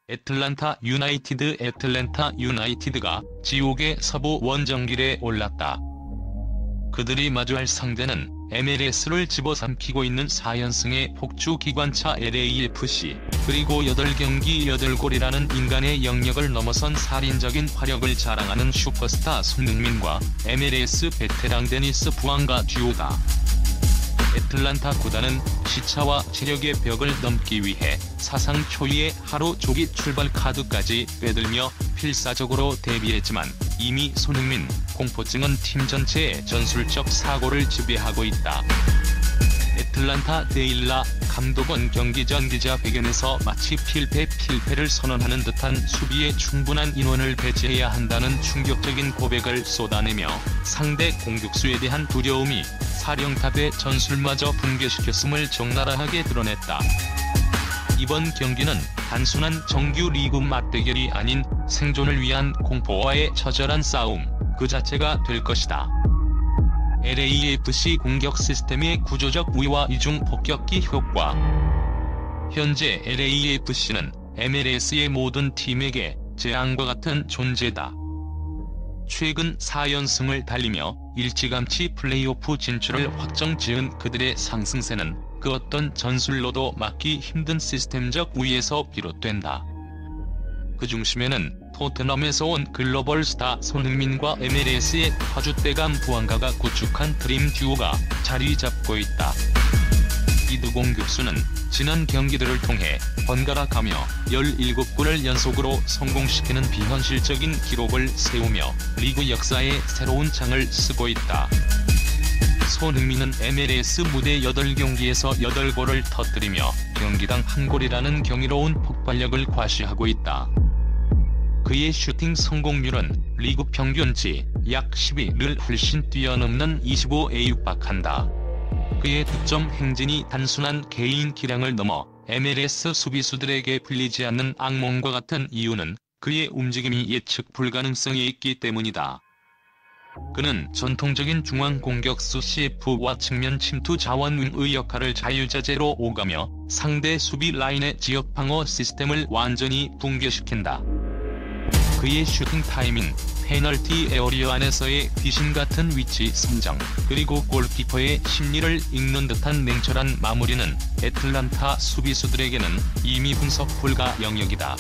애틀랜타 유나이티드가 지옥의 서부 원정길에 올랐다. 그들이 마주할 상대는 MLS를 집어삼키고 있는 4연승의 폭주 기관차 LAFC, 그리고 8경기 8골이라는 인간의 영역을 넘어선 살인적인 화력을 자랑하는 슈퍼스타 손흥민과 MLS 베테랑 데니스 부앙가 듀오다. 애틀란타 구단은 시차와 체력의 벽을 넘기 위해 사상 초유의 하루 조기 출발 카드까지 빼들며 필사적으로 대비했지만 이미 손흥민 공포증은 팀 전체의 전술적 사고를 지배하고 있다. 애틀란타 데일라 감독은 경기 전 기자회견에서 마치 필패를 선언하는 듯한 수비에 충분한 인원을 배치해야 한다는 충격적인 고백을 쏟아내며 상대 공격수에 대한 두려움이 사령탑의 전술마저 붕괴시켰음을 적나라하게 드러냈다. 이번 경기는 단순한 정규 리그 맞대결이 아닌 생존을 위한 공포와의 처절한 싸움 그 자체가 될 것이다. LAFC 공격 시스템의 구조적 우위와 이중 폭격기 효과. 현재 LAFC는 MLS의 모든 팀에게 재앙과 같은 존재다. 최근 4연승을 달리며 일찌감치 플레이오프 진출을 확정지은 그들의 상승세는 그 어떤 전술로도 막기 힘든 시스템적 우위에서 비롯된다. 그 중심에는 토트넘에서 온 글로벌 스타 손흥민과 MLS의 화주대감 부앙가가 구축한 드림 듀오가 자리 잡고 있다. 이 두 공격수는 지난 경기들을 통해 번갈아 가며 17골을 연속으로 성공시키는 비현실적인 기록을 세우며 리그 역사에 새로운 장을 쓰고 있다. 손흥민은 MLS 무대 8경기에서 8골을 터뜨리며 경기당 1골이라는 경이로운 폭발력을 과시하고 있다. 그의 슈팅 성공률은 리그 평균치 약 12를 훨씬 뛰어넘는 25에 육박한다. 그의 득점 행진이 단순한 개인 기량을 넘어 MLS 수비수들에게 풀리지 않는 악몽과 같은 이유는 그의 움직임이 예측 불가능성이 있기 때문이다. 그는 전통적인 중앙 공격수 CF와 측면 침투 자원 윙의 역할을 자유자재로 오가며 상대 수비 라인의 지역 방어 시스템을 완전히 붕괴시킨다. 그의 슈팅 타이밍, 페널티 에어리어 안에서의 귀신같은 위치 선정, 그리고 골키퍼의 심리를 읽는 듯한 냉철한 마무리는 애틀란타 수비수들에게는 이미 분석 불가 영역이다.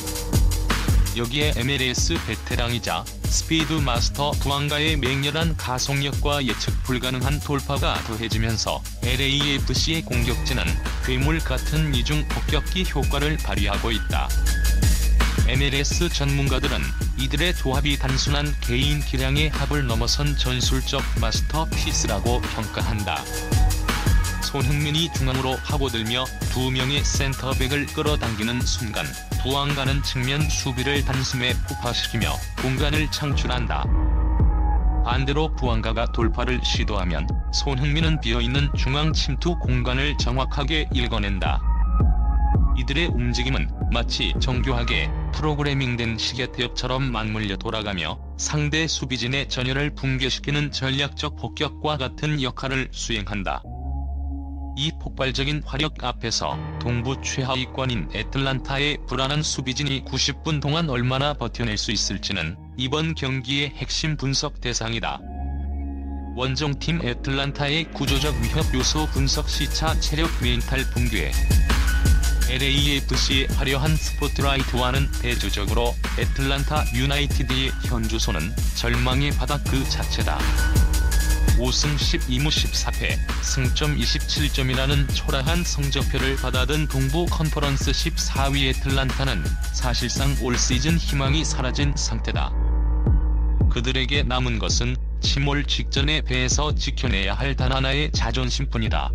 여기에 MLS 베테랑이자 스피드 마스터 부앙가의 맹렬한 가속력과 예측 불가능한 돌파가 더해지면서 LAFC의 공격진은 괴물 같은 이중 폭격기 효과를 발휘하고 있다. MLS 전문가들은 이들의 조합이 단순한 개인 기량의 합을 넘어선 전술적 마스터피스라고 평가한다. 손흥민이 중앙으로 파고들며 두 명의 센터백을 끌어당기는 순간 부앙가는 측면 수비를 단숨에 폭파시키며 공간을 창출한다. 반대로 부앙가가 돌파를 시도하면 손흥민은 비어있는 중앙 침투 공간을 정확하게 읽어낸다. 이들의 움직임은 마치 정교하게 프로그래밍된 시계태엽처럼 맞물려 돌아가며 상대 수비진의 전열을 붕괴시키는 전략적 폭격과 같은 역할을 수행한다. 이 폭발적인 화력 앞에서 동부 최하위권인 애틀란타의 불안한 수비진이 90분 동안 얼마나 버텨낼 수 있을지는 이번 경기의 핵심 분석 대상이다. 원정팀 애틀란타의 구조적 위협 요소 분석 시차 체력 멘탈 붕괴. LAFC의 화려한 스포트라이트와는 대조적으로 애틀란타 유나이티드의 현주소는 절망의 바닥 그 자체다. 5승 12무 14패, 승점 27점이라는 초라한 성적표를 받아든 동부 컨퍼런스 14위 애틀란타는 사실상 올 시즌 희망이 사라진 상태다. 그들에게 남은 것은 침몰 직전의 배에서 지켜내야 할 단 하나의 자존심뿐이다.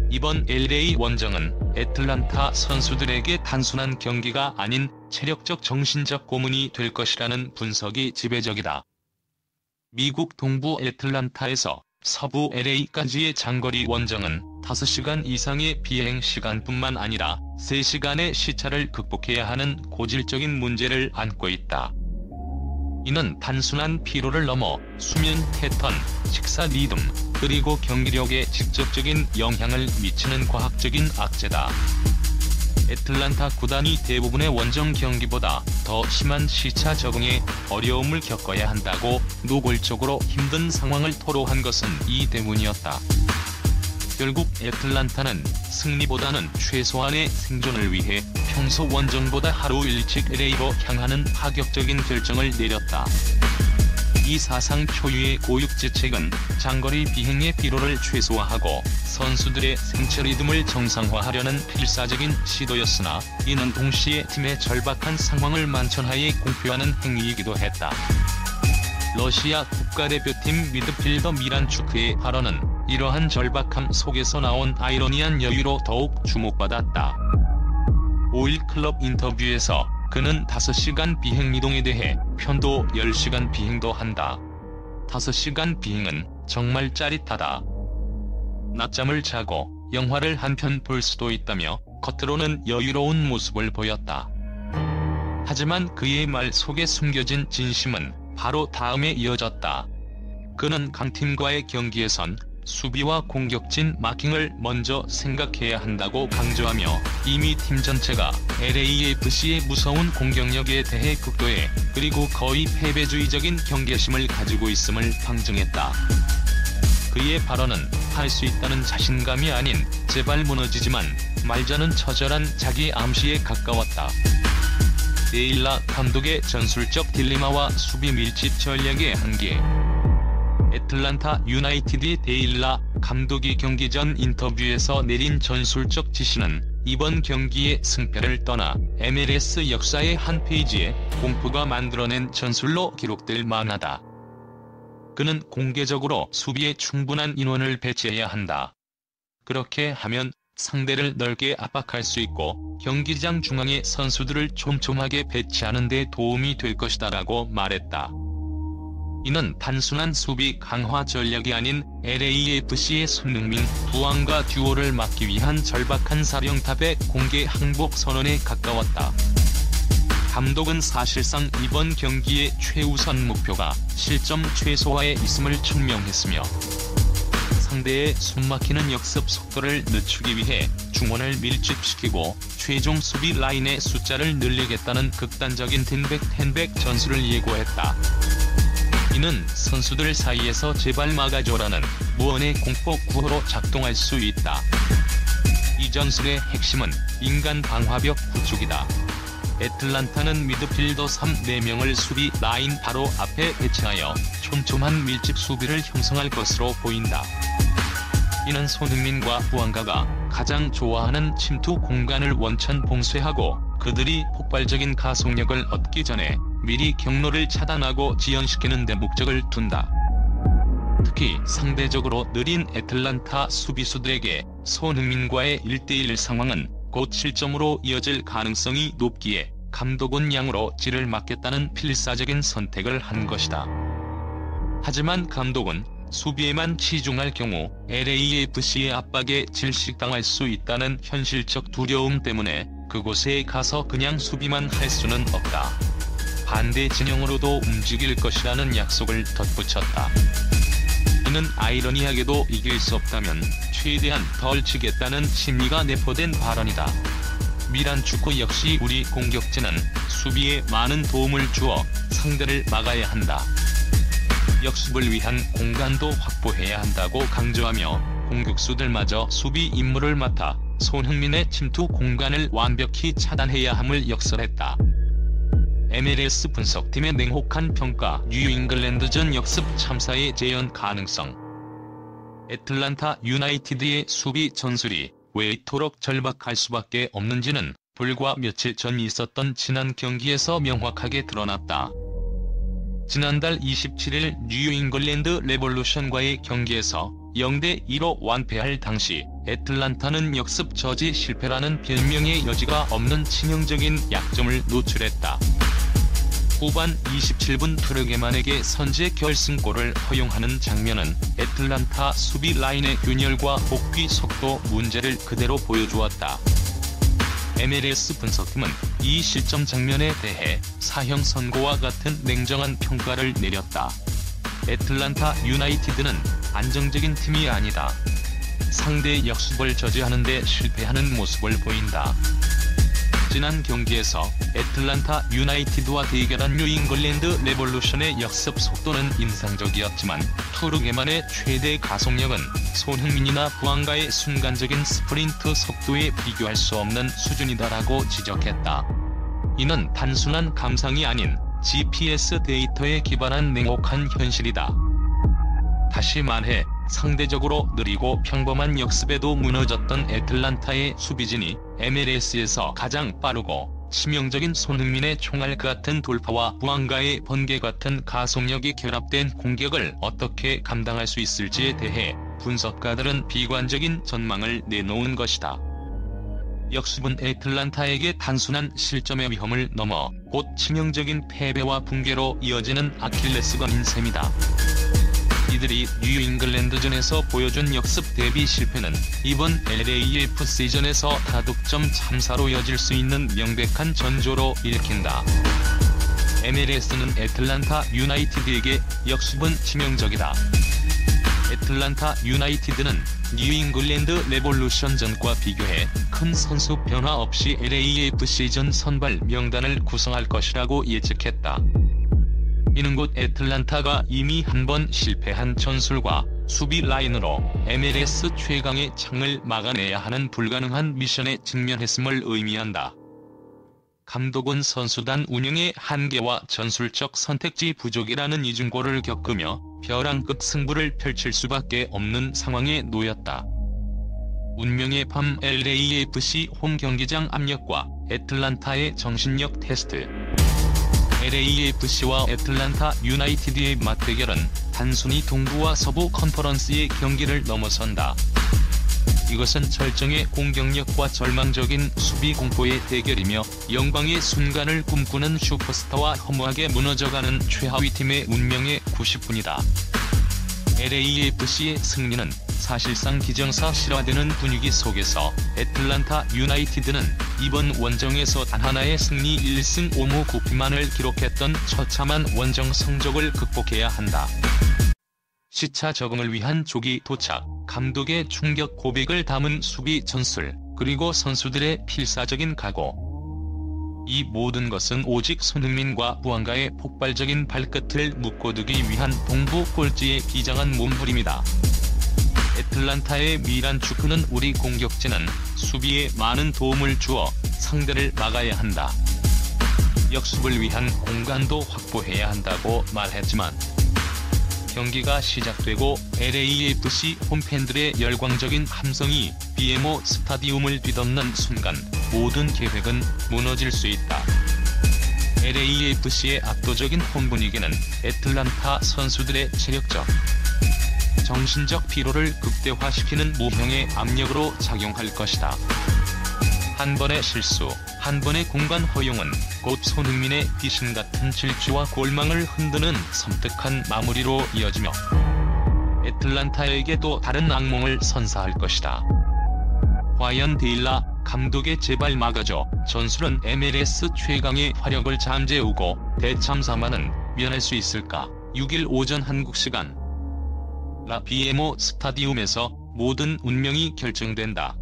이번 LA 원정은 애틀란타 선수들에게 단순한 경기가 아닌 체력적 정신적 고문이 될 것이라는 분석이 지배적이다. 미국 동부 애틀란타에서 서부 LA까지의 장거리 원정은 5시간 이상의 비행 시간뿐만 아니라 3시간의 시차를 극복해야 하는 고질적인 문제를 안고 있다. 이는 단순한 피로를 넘어 수면 패턴, 식사 리듬, 그리고 경기력에 직접적인 영향을 미치는 과학적인 악재다. 애틀란타 구단이 대부분의 원정 경기보다 더 심한 시차 적응에 어려움을 겪어야 한다고 노골적으로 힘든 상황을 토로한 것은 이 때문이었다. 결국 애틀란타는 승리보다는 최소한의 생존을 위해 평소 원정보다 하루 일찍 LA로 향하는 파격적인 결정을 내렸다. 이 사상 초유의 고육지책은 장거리 비행의 피로를 최소화하고 선수들의 생체 리듬을 정상화하려는 필사적인 시도였으나 이는 동시에 팀의 절박한 상황을 만천하에 공표하는 행위이기도 했다. 러시아 국가대표팀 미드필더 미란추크의 발언은 이러한 절박함 속에서 나온 아이러니한 여유로 더욱 주목받았다. 5일 클럽 인터뷰에서 그는 5시간 비행 이동에 대해 편도 10시간 비행도 한다. 5시간 비행은 정말 짜릿하다. 낮잠을 자고 영화를 한 편 볼 수도 있다며 겉으로는 여유로운 모습을 보였다. 하지만 그의 말 속에 숨겨진 진심은 바로 다음에 이어졌다. 그는 강팀과의 경기에선 수비와 공격진 마킹을 먼저 생각해야 한다고 강조하며 이미 팀 전체가 LAFC의 무서운 공격력에 대해 극도의 그리고 거의 패배주의적인 경계심을 가지고 있음을 방증했다. 그의 발언은 할 수 있다는 자신감이 아닌 제발 무너지지만 말자는 처절한 자기 암시에 가까웠다. 데일라 감독의 전술적 딜레마와 수비 밀집 전략의 한계. 애틀란타 유나이티드의 데일라 감독이 경기 전 인터뷰에서 내린 전술적 지시는 이번 경기의 승패를 떠나 MLS 역사의 한 페이지에 공포가 만들어낸 전술로 기록될 만하다. 그는 공개적으로 수비에 충분한 인원을 배치해야 한다. 그렇게 하면 상대를 넓게 압박할 수 있고 경기장 중앙에 선수들을 촘촘하게 배치하는 데 도움이 될 것이다라고 말했다. 이는 단순한 수비 강화 전략이 아닌 LAFC의 손흥민, 부안과 듀오를 막기 위한 절박한 사령탑의 공개 항복 선언에 가까웠다. 감독은 사실상 이번 경기의 최우선 목표가 실점 최소화에 있음을 증명했으며 상대의 숨막히는 역습 속도를 늦추기 위해 중원을 밀집시키고 최종 수비 라인의 숫자를 늘리겠다는 극단적인 10백 전술을 예고했다. 이는 선수들 사이에서 제발 막아줘라는 무언의 공포 구호로 작동할 수 있다. 이 전술의 핵심은 인간 방화벽 구축이다. 애틀란타는 미드필더 3-4명을 수비 라인 바로 앞에 배치하여 촘촘한 밀집 수비를 형성할 것으로 보인다. 이는 손흥민과 부안가가 가장 좋아하는 침투 공간을 원천 봉쇄하고 그들이 폭발적인 가속력을 얻기 전에 미리 경로를 차단하고 지연시키는 데 목적을 둔다. 특히 상대적으로 느린 애틀란타 수비수들에게 손흥민과의 1대1 상황은 곧 실점으로 이어질 가능성이 높기에 감독은 양으로 질을 막겠다는 필사적인 선택을 한 것이다. 하지만 감독은 수비에만 치중할 경우 LAFC의 압박에 질식당할 수 있다는 현실적 두려움 때문에 그곳에 가서 그냥 수비만 할 수는 없다. 반대 진영으로도 움직일 것이라는 약속을 덧붙였다. 이는 아이러니하게도 이길 수 없다면 최대한 덜 치겠다는 심리가 내포된 발언이다. 미란추크 역시 우리 공격진은 수비에 많은 도움을 주어 상대를 막아야 한다. 역습을 위한 공간도 확보해야 한다고 강조하며 공격수들마저 수비 임무를 맡아 손흥민의 침투 공간을 완벽히 차단해야 함을 역설했다. MLS 분석팀의 냉혹한 평가. 뉴잉글랜드전 역습 참사의 재현 가능성. 애틀란타 유나이티드의 수비 전술이 왜 이토록 절박할 수밖에 없는지는 불과 며칠 전 있었던 지난 경기에서 명확하게 드러났다. 지난달 27일 뉴잉글랜드 레볼루션과의 경기에서 0대2로 완패할 당시 애틀란타는 역습 저지 실패라는 별명의 여지가 없는 치명적인 약점을 노출했다. 후반 27분 트르게만에게 선제 결승골을 허용하는 장면은 애틀란타 수비 라인의 균열과 복귀 속도 문제를 그대로 보여주었다. MLS 분석팀은 이 실점 장면에 대해 사형 선고와 같은 냉정한 평가를 내렸다. 애틀란타 유나이티드는 안정적인 팀이 아니다. 상대 역습을 저지하는 데 실패하는 모습을 보인다. 지난 경기에서 애틀란타 유나이티드와 대결한 뉴잉글랜드 레볼루션의 역습 속도는 인상적이었지만 투르게만의 최대 가속력은 손흥민이나 부안가의 순간적인 스프린트 속도에 비교할 수 없는 수준이다라고 지적했다. 이는 단순한 감상이 아닌 GPS 데이터에 기반한 냉혹한 현실이다. 다시 말해 상대적으로 느리고 평범한 역습에도 무너졌던 애틀란타의 수비진이 MLS에서 가장 빠르고 치명적인 손흥민의 총알 같은 돌파와 부안가의 번개 같은 가속력이 결합된 공격을 어떻게 감당할 수 있을지에 대해 분석가들은 비관적인 전망을 내놓은 것이다. 역습은 애틀란타에게 단순한 실점의 위험을 넘어 곧 치명적인 패배와 붕괴로 이어지는 아킬레스건인 셈이다. 이들이 뉴잉글랜드전에서 보여준 역습 대비 실패는 이번 LAFC전에서 다득점 참사로 이어질 수 있는 명백한 전조로 읽힌다. MLS는 애틀란타 유나이티드에게 역습은 치명적이다. 애틀란타 유나이티드는 뉴잉글랜드 레볼루션전과 비교해 큰 선수 변화 없이 LAFC전 선발 명단을 구성할 것이라고 예측했다. 이는 곧 애틀란타가 이미 한 번 실패한 전술과 수비 라인으로 MLS 최강의 창을 막아내야 하는 불가능한 미션에 직면했음을 의미한다. 감독은 선수단 운영의 한계와 전술적 선택지 부족이라는 이중고를 겪으며 벼랑끝 승부를 펼칠 수밖에 없는 상황에 놓였다. 운명의 밤 LAFC 홈 경기장 압력과 애틀란타의 정신력 테스트. LAFC와 애틀란타 유나이티드의 맞대결은 단순히 동부와 서부 컨퍼런스의 경기를 넘어선다. 이것은 절정의 공격력과 절망적인 수비 공포의 대결이며 영광의 순간을 꿈꾸는 슈퍼스타와 허무하게 무너져가는 최하위 팀의 운명의 90분이다. LAFC의 승리는 사실상 기정사실화되는 분위기 속에서 애틀란타 유나이티드는 이번 원정에서 단 하나의 승리 1승 5무 9패만을 기록했던 처참한 원정 성적을 극복해야 한다. 시차 적응을 위한 조기 도착, 감독의 충격 고백을 담은 수비 전술, 그리고 선수들의 필사적인 각오. 이 모든 것은 오직 손흥민과 부안가의 폭발적인 발끝을 묶어두기 위한 동부 꼴찌의 비장한 몸부림이다. 애틀란타의 미란 축구는 우리 공격진은 수비에 많은 도움을 주어 상대를 막아야 한다. 역습을 위한 공간도 확보해야 한다고 말했지만 경기가 시작되고 LAFC 홈팬들의 열광적인 함성이 BMO 스타디움을 뒤덮는 순간 모든 계획은 무너질 수 있다. LAFC의 압도적인 홈 분위기는 애틀란타 선수들의 체력적, 정신적 피로를 극대화시키는 무형의 압력으로 작용할 것이다. 한 번의 실수, 한 번의 공간 허용은 곧 손흥민의 귀신같은 질주와 골망을 흔드는 섬뜩한 마무리로 이어지며 애틀란타에게도 다른 악몽을 선사할 것이다. 과연 데일라 감독의 제발 막아줘 전술은 MLS 최강의 화력을 잠재우고 대참사만은 면할 수 있을까? 6일 오전 한국 시간 라 BMO 스타디움에서 모든 운명이 결정된다.